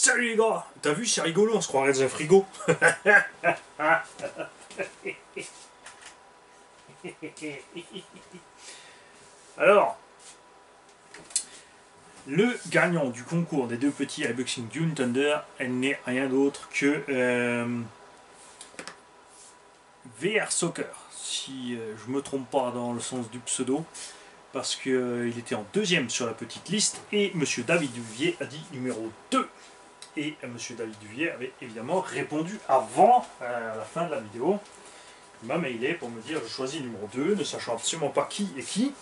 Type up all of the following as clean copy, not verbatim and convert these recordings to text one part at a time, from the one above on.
Salut les gars, t'as vu, c'est rigolo, on se croirait dans un frigo. Alors, le gagnant du concours des deux petits iBoxing Dune Thunder, elle n'est rien d'autre que VR Soccer, si je me trompe pas dans le sens du pseudo, parce qu'il était en deuxième sur la petite liste, et Monsieur David Duvier a dit numéro 2. Et Monsieur David Duvier avait évidemment répondu avant la fin de la vidéo. Il m'a mailé pour me dire je choisis le numéro 2, ne sachant absolument pas qui est qui.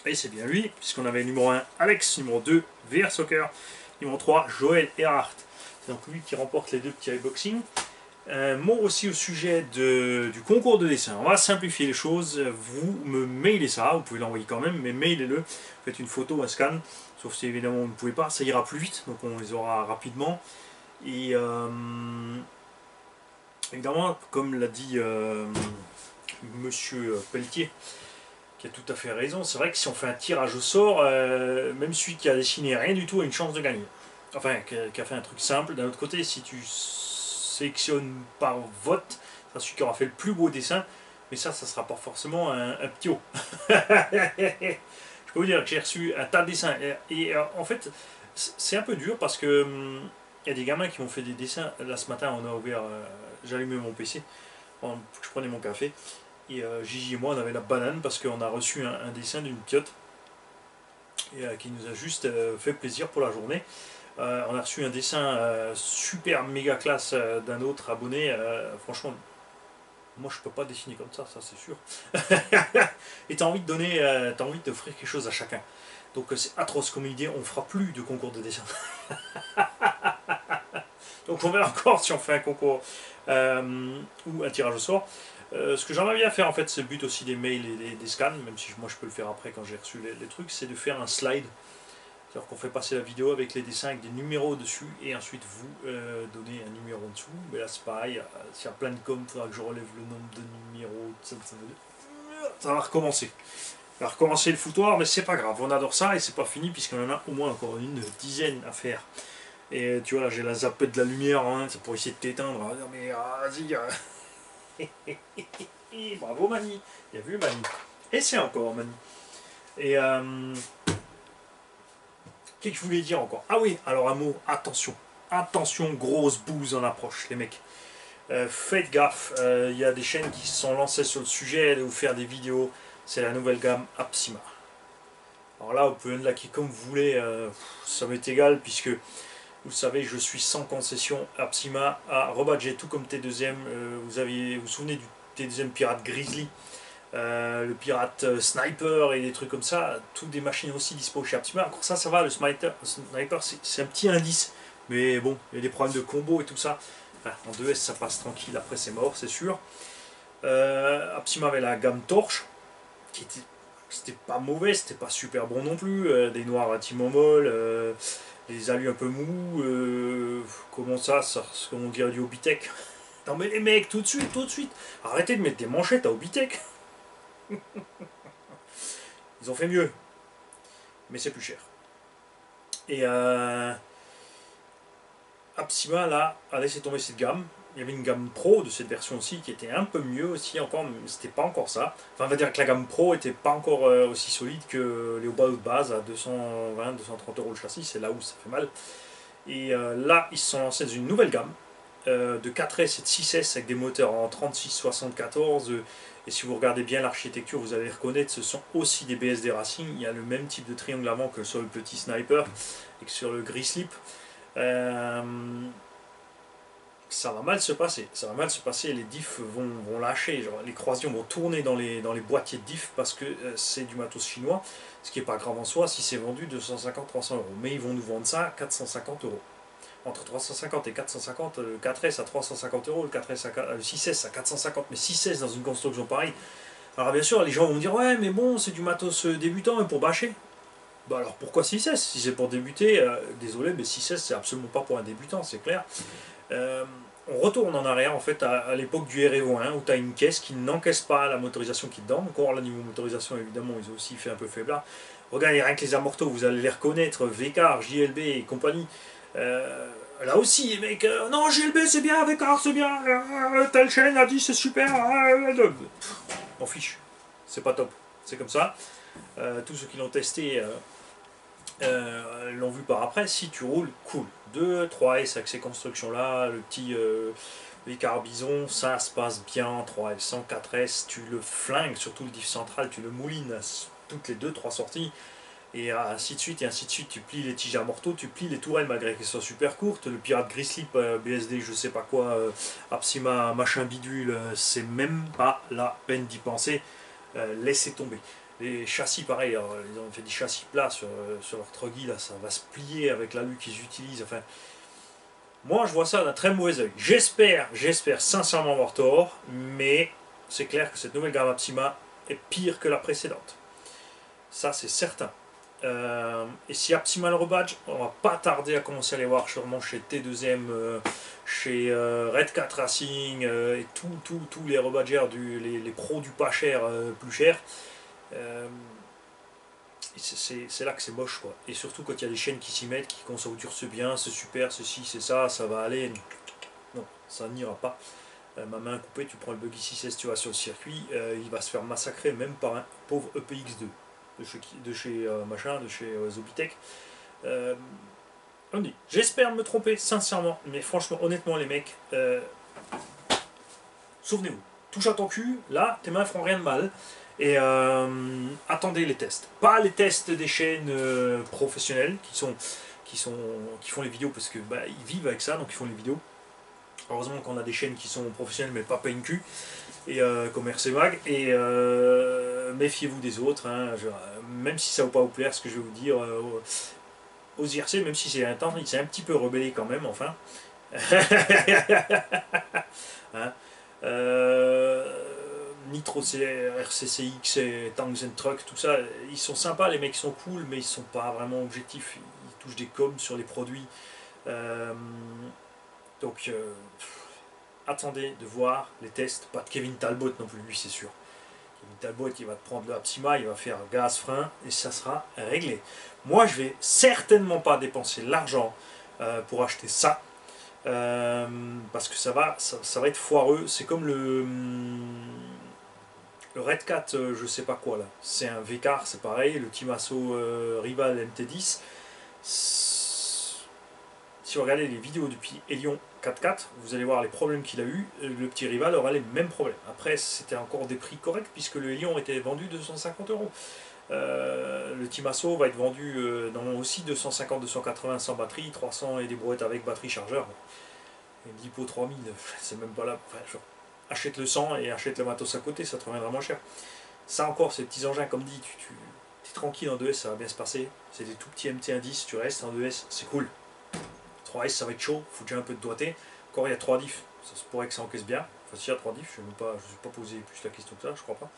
Et c'est bien lui, puisqu'on avait numéro 1 Alex, numéro 2 VR Soccer, numéro 3 Joël Erhardt. C'est donc lui qui remporte les deux petits iBoxing. Mot aussi au sujet du concours de dessin. On va simplifier les choses. Vous me mailez ça, vous pouvez l'envoyer quand même, mais mailez-le. Faites une photo, un scan. Sauf si évidemment vous ne pouvez pas, ça ira plus vite, donc on les aura rapidement. Et évidemment, comme l'a dit Monsieur Pelletier, qui a tout à fait raison, c'est vrai que si on fait un tirage au sort, même celui qui a dessiné rien du tout a une chance de gagner. Enfin, qui a fait un truc simple. D'un autre côté, si tu sélectionnes par vote, c'est celui qui aura fait le plus beau dessin, mais ça sera pas forcément un petit haut. Je peux vous dire que j'ai reçu un tas de dessins et en fait c'est un peu dur parce que il y a des gamins qui m'ont fait des dessins. Là ce matin on a ouvert, j'allumais mon PC, je prenais mon café et Gigi et moi on avait la banane parce qu'on a reçu un dessin d'une piote et, qui nous a juste fait plaisir pour la journée. On a reçu un dessin super méga classe d'un autre abonné, franchement. Moi je peux pas dessiner comme ça c'est sûr. Et tu as envie de donner, t'as envie d'offrir quelque chose à chacun. Donc c'est atroce comme idée, on fera plus de concours de dessin. Donc on verra encore si on fait un concours ou un tirage au sort. Ce que j'aimerais bien faire en fait, c'est le but aussi des mails et des scans, même si moi je peux le faire après quand j'ai reçu les trucs, c'est de faire un slide. C'est-à-dire qu'on fait passer la vidéo avec les dessins, avec des numéros dessus, et ensuite vous donnez un numéro en dessous. Mais là c'est pareil, s'il y a plein de com, il faudra que je relève le nombre de numéros. Ça va recommencer. Ça va recommencer le foutoir, mais c'est pas grave, on adore ça et c'est pas fini puisqu'on en a au moins encore une dizaine à faire. Et tu vois là j'ai la zappette de la lumière, hein, c'est pour essayer de t'éteindre. Mais vas-y. Bravo Mani, il y a vu Mani. Et c'est encore Mani. Et qu'est-ce que je voulais dire encore? Ah oui, alors un mot, attention. Attention, grosse bouse en approche, les mecs. Faites gaffe, il y a des chaînes qui se sont lancées sur le sujet de vous faire des vidéos. C'est la nouvelle gamme Apsima. Alors là, vous pouvez laquer comme vous voulez, ça m'est égal, puisque vous savez, je suis sans concession. Apsima a rebadgé tout comme T2M. Vous vous souvenez du T2M Pirate Grizzly, le Pirate Sniper et des trucs comme ça, toutes des machines aussi dispo chez Apsima. Encore ça va, le Sniper c'est un petit indice, mais bon, il y a des problèmes de combo et tout ça. Enfin, en 2S ça passe tranquille, après c'est mort, c'est sûr. Apsima avait la gamme Torche, qui c'était pas mauvais, c'était pas super bon non plus, des noirs à timomol, des alus un peu mous, comment ça, on dirait du Hobitech. Non mais les mecs, tout de suite, arrêtez de mettre des manchettes à Hobitech. Ils ont fait mieux, mais c'est plus cher. Et Apsima là a laissé tomber cette gamme. Il y avait une gamme pro de cette version aussi qui était un peu mieux aussi encore, mais c'était pas encore ça. Enfin, on va dire que la gamme pro était pas encore aussi solide que les Oba de base à 220-230 € le châssis, c'est là où ça fait mal. Et là, ils se sont lancés dans une nouvelle gamme de 4S et de 6S avec des moteurs en 36-74. Et si vous regardez bien l'architecture, vous allez reconnaître ce sont aussi des BSD Racing. Il y a le même type de triangle avant que sur le petit Sniper et que sur le Grislip. Ça va mal se passer, les diffs vont lâcher, genre les croisillons vont tourner dans les boîtiers de diffs parce que c'est du matos chinois, ce qui n'est pas grave en soi si c'est vendu 250-300 €. Mais ils vont nous vendre ça à 450 €. Entre 350 et 450, le 4S à 350 €, le 6S à 450, mais 6S dans une construction pareille. Alors bien sûr, les gens vont me dire, ouais mais bon, c'est du matos débutant et pour bâcher. Bah alors pourquoi 6S? Si c'est pour débuter, désolé, mais 6S c'est absolument pas pour un débutant, c'est clair. On retourne en arrière en fait à l'époque du R-Evo 1 où tu as une caisse qui n'encaisse pas la motorisation qui est dedans. Encore là, niveau motorisation, évidemment, ils ont aussi fait un peu faiblard. Regardez rien que les amortos, vous allez les reconnaître, Vécar, JLB et compagnie. Là aussi, les mecs, non, GLB c'est bien, VCAR c'est bien, telle chaîne a dit c'est super, m'en fiche, c'est pas top, c'est comme ça. Tous ceux qui l'ont testé l'ont vu par après. Si tu roules, cool. 2, 3S avec ces constructions là, le petit VCAR Bison, ça se passe bien. 3S, 104S, tu le flingues, surtout le diff central, tu le moulines à toutes les 2-3 sorties. Et ainsi de suite, et ainsi de suite, tu plies les tiges à morteau, tu plies les tourelles malgré qu'elles soient super courtes. Le pirate Grislip, BSD, je sais pas quoi, Apsima, machin bidule, c'est même pas la peine d'y penser. Laissez tomber. Les châssis, pareil, alors, ils ont fait des châssis plats sur leur truggy, là, ça va se plier avec l'alu qu'ils utilisent. Enfin, moi, je vois ça d'un très mauvais oeil. J'espère sincèrement avoir tort, mais c'est clair que cette nouvelle gamme Apsima est pire que la précédente. Ça, c'est certain. Et si Apsima le rebadge, on va pas tarder à commencer à les voir sûrement chez T2M, chez Red Cat Racing et tous les rebadgers, les pros du pas cher, plus cher. C'est là que c'est moche quoi. Et surtout quand il y a des chaînes qui s'y mettent, qui concentrent bien, c'est super, ceci, c'est ça va aller. Non, ça n'ira pas. Ma main coupée, tu prends le buggy 6S, tu vas sur le circuit, il va se faire massacrer même par un pauvre EPX2 de chez machin, de chez Zobitech. On dit, j'espère me tromper sincèrement, mais franchement, honnêtement les mecs, souvenez-vous, touche à ton cul, là, tes mains feront rien de mal. Et attendez les tests. Pas les tests des chaînes professionnelles qui font les vidéos parce que bah, ils vivent avec ça, donc ils font les vidéos. Heureusement qu'on a des chaînes qui sont professionnelles mais pas PNQ et comme RC Mag. Et méfiez-vous des autres, hein, même si ça ne va pas vous plaire ce que je vais vous dire. Aux IRC, même si c'est un temps, il s'est un petit peu rebellé quand même, enfin. Hein, Nitro RCCX et Tanks and Truck, tout ça, ils sont sympas, les mecs sont cool, mais ils sont pas vraiment objectifs. Ils touchent des coms sur les produits. Donc, attendez de voir les tests. Pas de Kevin Talbot non plus, lui, c'est sûr. Kevin Talbot, il va te prendre le Apsima, il va faire gaz, frein, et ça sera réglé. Moi, je vais certainement pas dépenser l'argent pour acheter ça. Parce que ça va être foireux. C'est comme le Red Cat, je sais pas quoi là. C'est un VCAR, c'est pareil. Le Timasso Rival MT10. Si vous regardez les vidéos depuis Elion 4x4, vous allez voir les problèmes qu'il a eu. Le petit Rival aura les mêmes problèmes. Après, c'était encore des prix corrects puisque le Elion était vendu 250 €. Le Timasso va être vendu dans aussi 250-280 sans batterie, 300 et des brouettes avec batterie chargeur. Et l'Hippo 3000, c'est même pas là. Enfin, genre, achète le 100 et achète le matos à côté, ça te reviendra moins cher. Ça encore, ces petits engins, comme dit, tu es tranquille en 2S, ça va bien se passer. C'est des tout petits MT110, tu restes en 2S, c'est cool. 3S, ça va être chaud, faut déjà un peu de doigté. Encore, il y a 3 diffs, ça se pourrait que ça encaisse bien. Enfin, s'il y a 3 diffs, je ne me suis pas posé plus la question que ça, je crois pas.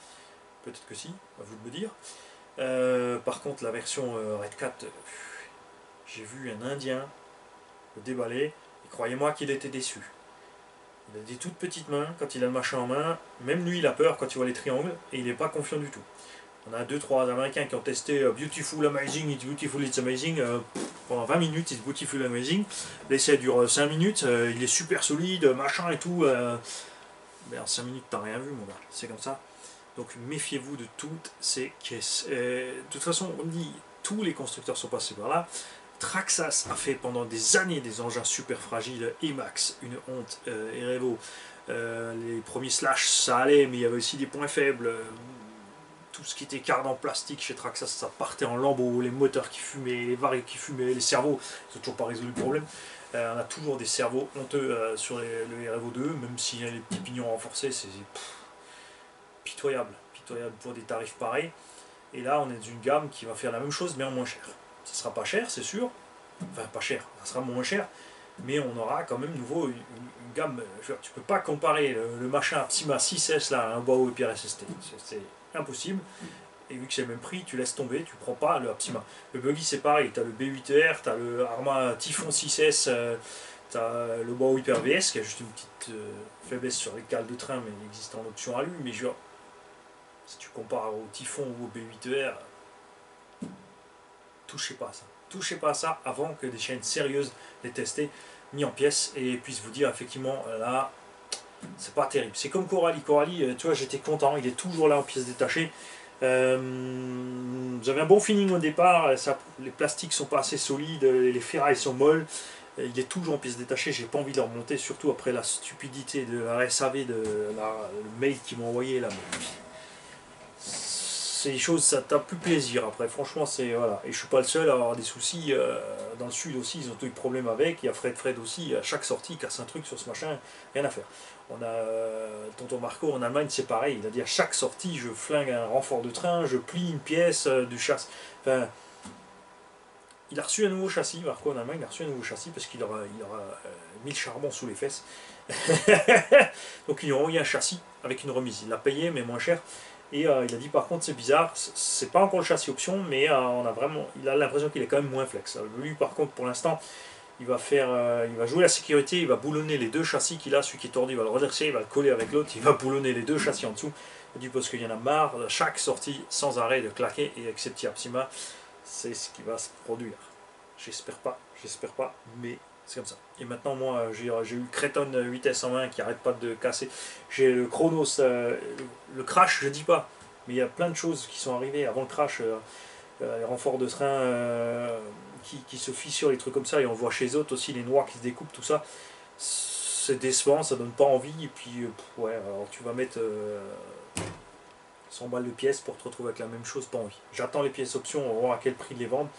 Peut-être que si, à vous de me dire. Par contre, la version Red Cat, j'ai vu un Indien le déballer, et croyez-moi qu'il était déçu. Il a des toutes petites mains, quand il a le machin en main, même lui il a peur quand il voit les triangles, et il n'est pas confiant du tout. On a 2-3 Américains qui ont testé Beautiful Amazing, It's Beautiful, It's Amazing, pendant 20 minutes, It's Beautiful Amazing. L'essai dure 5 minutes, il est super solide, machin et tout. Mais en 5 minutes, t'as rien vu, mon gars, c'est comme ça. Donc méfiez-vous de toutes ces caisses. De toute façon, on dit, tous les constructeurs sont passés par là. Traxxas a fait pendant des années des engins super fragiles, Emax, une honte, Erevo, les premiers Slash ça allait, mais il y avait aussi des points faibles. Tout ce qui était carte en plastique chez Traxxas, ça partait en lambeaux, les moteurs qui fumaient, les variés qui fumaient, les cerveaux, ils n'ont toujours pas résolu le problème. On a toujours des cerveaux honteux sur le Erevo 2, même si les petits pignons renforcés, c'est pitoyable pour des tarifs pareils. Et là, on est dans une gamme qui va faire la même chose, mais en moins cher. Ça sera pas cher, c'est sûr. Enfin, pas cher, ça sera moins cher. Mais on aura quand même nouveau une gamme. Tu peux pas comparer le machin Apsima 6S là, à un Bao et Pierre SST. C'est impossible. Et vu que c'est le même prix, tu laisses tomber, tu prends pas le Apsima. Le buggy c'est pareil, tu as le B8R, tu as le Arma Typhon 6S, tu as le Bao Hyper VS qui a juste une petite faiblesse sur les cales de train, mais il existe en option alu. Mais genre, si tu compares au Typhon ou au B8R, touchez pas à ça. touchez pas à ça avant que des chaînes sérieuses les testent, mis en pièces, et puissent vous dire effectivement là, c'est pas terrible. C'est comme Coralie. Coralie, tu vois, j'étais content, il est toujours là en pièces détachées. J'avais un bon feeling au départ, les plastiques sont pas assez solides, les ferrailles sont molles. Il est toujours en pièces détachées, j'ai pas envie de le remonter, surtout après la stupidité de la SAV, le mail qu'ils m'ont envoyé là. C'est des choses, ça t'a plus plaisir après, franchement, c'est voilà. Et je suis pas le seul à avoir des soucis, dans le sud aussi, ils ont eu des problèmes avec, il y a Fred aussi, à chaque sortie, il casse un truc sur ce machin, rien à faire. On a tonton Marco en Allemagne, c'est pareil, il a dit à chaque sortie, je flingue un renfort de train, je plie une pièce du châssis. Enfin, il a reçu un nouveau châssis, Marco en Allemagne, il a reçu un nouveau châssis parce qu'il aura mis le charbon sous les fesses. Donc ils lui ont envoyé un châssis avec une remise. Il l'a payé mais moins cher. Et il a dit par contre c'est bizarre, c'est pas encore le châssis option, mais il a l'impression qu'il est quand même moins flex. Lui par contre pour l'instant il va jouer la sécurité, il va boulonner les deux châssis qu'il a, celui qui est tordu, il va le redresser, il va le coller avec l'autre, il va boulonner les deux châssis en dessous. Il dit parce qu'il y en a marre, chaque sortie sans arrêt de claquer, et avec ces petits Apsima, c'est ce qui va se produire. J'espère pas, mais c'est comme ça. Et maintenant, moi, j'ai eu le Creton 8S120 qui arrête pas de casser. J'ai le Chronos, le crash, je dis pas, mais il y a plein de choses qui sont arrivées avant le crash. Les renforts de train qui se fissurent, les trucs comme ça, et on voit chez les autres aussi les noix qui se découpent, tout ça. C'est décevant, ça donne pas envie. Et puis, ouais, alors tu vas mettre 100 balles de pièces pour te retrouver avec la même chose, pas envie. J'attends les pièces options, on va voir à quel prix de les vendre.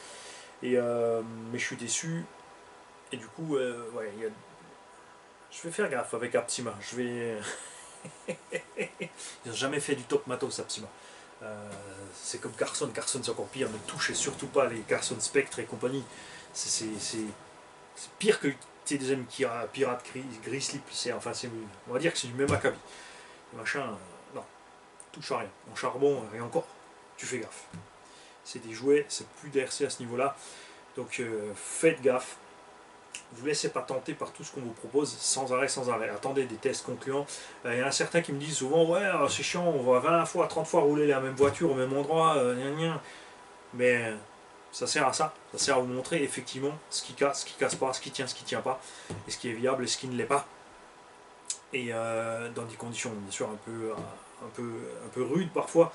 Et, mais je suis déçu. Et du coup, ouais, je vais faire gaffe avec Apsima. Ils n'ont jamais fait du top matos Apsima. C'est comme Carson. Carson c'est encore pire. Ne touchez surtout pas les Carson Spectre et compagnie. C'est pire que TDM Pirate Grizzly. On va dire que c'est du même acabit. Machin, non, touche à rien. En charbon, rien encore. Tu fais gaffe. C'est des jouets, c'est plus d'RC à ce niveau-là. Donc faites gaffe. Vous ne laissez pas tenter par tout ce qu'on vous propose sans arrêt, sans arrêt. Attendez des tests concluants. Il y en a certains qui me disent souvent ouais, c'est chiant, on va 20 fois, 30 fois rouler la même voiture au même endroit. Mais ça sert à ça. Ça sert à vous montrer effectivement ce qui casse pas, ce qui tient pas, et ce qui est viable et ce qui ne l'est pas. Et dans des conditions bien sûr un peu rudes parfois.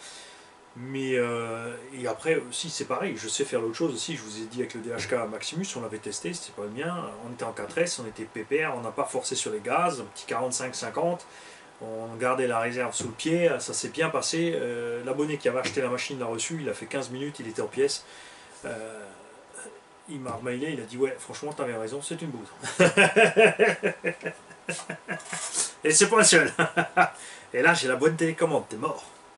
Mais et après aussi c'est pareil, je sais faire l'autre chose aussi, je vous ai dit avec le DHK Maximus, on l'avait testé, c'était pas le mien, on était en 4S, on était pépère, on n'a pas forcé sur les gaz, un petit 45-50, on gardait la réserve sous le pied, ça s'est bien passé, l'abonné qui avait acheté la machine l'a reçu, il a fait 15 minutes, il était en pièces, il m'a remailé, il a dit ouais franchement t'avais raison, c'est une bouse. Et c'est pas le seul. Et là j'ai la bonne télécommande, t'es mort.